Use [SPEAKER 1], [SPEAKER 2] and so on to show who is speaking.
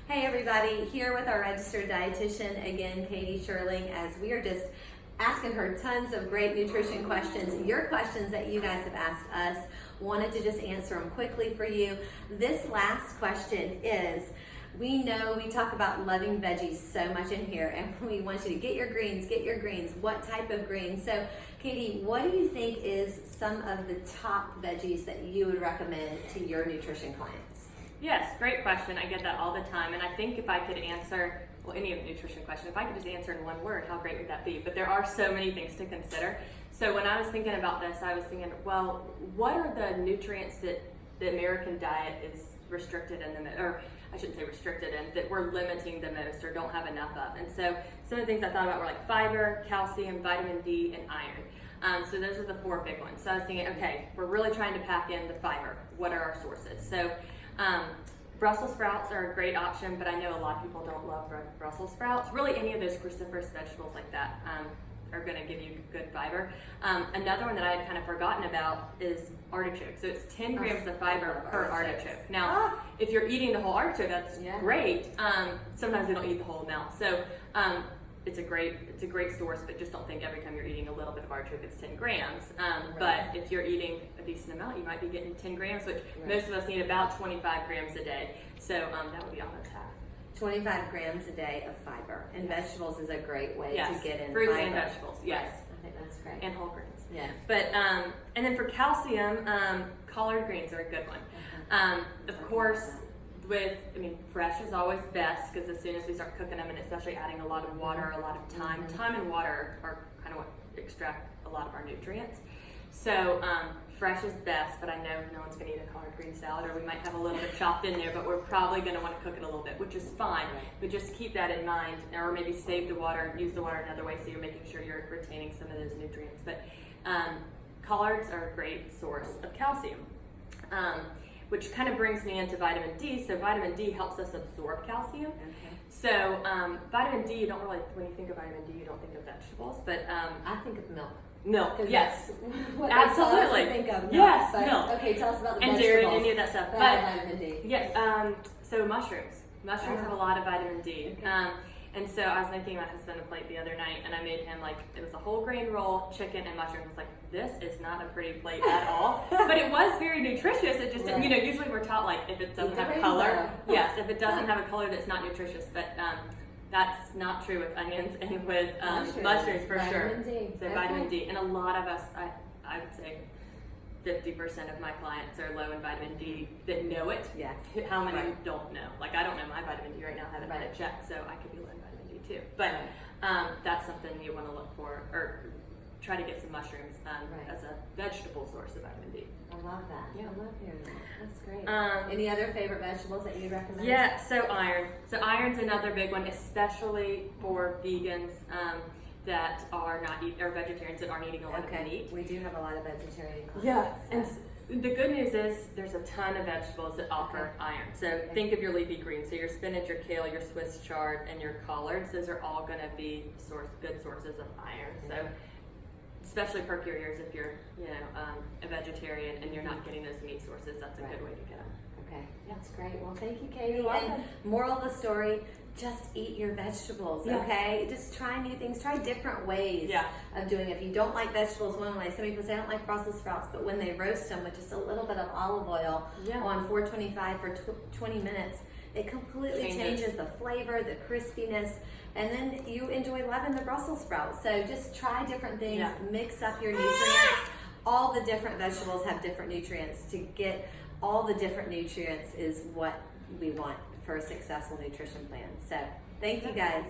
[SPEAKER 1] Hey everybody, here with our registered dietitian again, Kaeti Shurling, as we are just asking her tons of great nutrition questions. Your questions that you guys have asked us, wanted to just answer them quickly for you. This last question is, we know we talk about loving veggies so much in here, and we want you to get your greens, what type of greens. So Kaeti, what do you think is some of the top veggies that you would recommend to your nutrition clients?
[SPEAKER 2] Yes, great question. I get that all the time, and I think if I could answer, well, any of the nutrition question, if I could just answer in one word, how great would that be? But there are so many things to consider. So when I was thinking about this, I was thinking, well, what are the nutrients that the American diet is restricted in or I shouldn't say restricted in, that we're limiting the most or don't have enough of? And so some of the things I thought about were like fiber, calcium, vitamin D, and iron. So those are the four big ones. So I was thinking, okay, we're really trying to pack in the fiber. What are our sources? So Brussels sprouts are a great option, but I know a lot of people don't love Brussels sprouts. Really, any of those cruciferous vegetables like that are going to give you good fiber. Another one that I had kind of forgotten about is artichoke. So it's 10 grams of fiber per artichoke. Now, if you're eating the whole artichoke, that's great. Sometimes we don't eat the whole amount. So it's a great source, but just don't think every time you're eating a little bit of artichoke it's 10 grams. But if you're eating a decent amount, you might be getting 10 grams, which most of us need about 25 grams a day. So that would be almost half.
[SPEAKER 1] 25 grams a day of fiber. And vegetables is a great way to get in
[SPEAKER 2] fruits
[SPEAKER 1] fiber.
[SPEAKER 2] and vegetables, yes.
[SPEAKER 1] I think that's great.
[SPEAKER 2] And whole grains.
[SPEAKER 1] Yes.
[SPEAKER 2] But, and then for calcium, collard greens are a good one. Of course, fresh is always best, because as soon as we start cooking them, and especially adding a lot of water, a lot of time, time and water are kind of what extract a lot of our nutrients. So fresh is best, but I know no one's going to eat a collard green salad, or we might have a little bit chopped in there, but we're probably going to want to cook it a little bit, which is fine. But just keep that in mind, or maybe save the water, use the water another way, so you're making sure you're retaining some of those nutrients. But collards are a great source of calcium. Which kind of brings me into vitamin D. So vitamin D helps us absorb calcium. So vitamin D, you don't really, when you think of vitamin D, you don't think of vegetables, but
[SPEAKER 1] I think of milk.
[SPEAKER 2] Milk, yes,
[SPEAKER 1] what
[SPEAKER 2] absolutely.
[SPEAKER 1] Think of milk.
[SPEAKER 2] Yes,
[SPEAKER 1] But,
[SPEAKER 2] milk.
[SPEAKER 1] Okay, tell us about the
[SPEAKER 2] and
[SPEAKER 1] vegetables.
[SPEAKER 2] dairy, any of that stuff.
[SPEAKER 1] But vitamin D.
[SPEAKER 2] Yeah. So mushrooms. Mushrooms have a lot of vitamin D. And so I was making my husband a plate the other night, and I made him it was a whole grain roll, chicken, and mushrooms. I was like, this is not a pretty plate at all. But it was very nutritious. It just, usually we're taught if it doesn't have a color. Yes, if it doesn't have a color, that's not nutritious. But that's not true with onions and with mushrooms for sure. So vitamin D. And a lot of us, I would say 50% of my clients are low in vitamin D that know it.
[SPEAKER 1] Yes.
[SPEAKER 2] How many don't know? I don't know my vitamin D right now. I haven't had it checked, so I could be low in vitamin D too. But that's something you want to look for, or try to get some mushrooms as a vegetable source of vitamin D.
[SPEAKER 1] I love that. Yeah, I love hearing that. That's great. Any other favorite vegetables that you'd recommend?
[SPEAKER 2] Yeah, so iron. So iron's another big one, especially for vegans that are not or vegetarians that aren't eating a lot of meat.
[SPEAKER 1] We do have a lot of vegetarian clients.
[SPEAKER 2] Yeah, and the good news is there's a ton of vegetables that offer iron. So think of your leafy greens. So your spinach, your kale, your Swiss chard, and your collards. Those are all going to be good sources of iron. So especially perk your ears if you're a vegetarian and you're not getting those meat sources. That's a good way to get them.
[SPEAKER 1] Okay, that's great. Well, thank you, Kaeti. And moral of the story, just eat your vegetables, okay? Just try new things. Try different ways of doing it. If you don't like vegetables one way, some people say I don't like Brussels sprouts, but when they roast them with just a little bit of olive oil on 425 for 20 minutes, it completely changes the flavor, the crispiness, and then you enjoy loving the Brussels sprouts. So just try different things, mix up your nutrients. All the different vegetables have different nutrients. To get all the different nutrients is what we want for a successful nutrition plan. So thank you guys.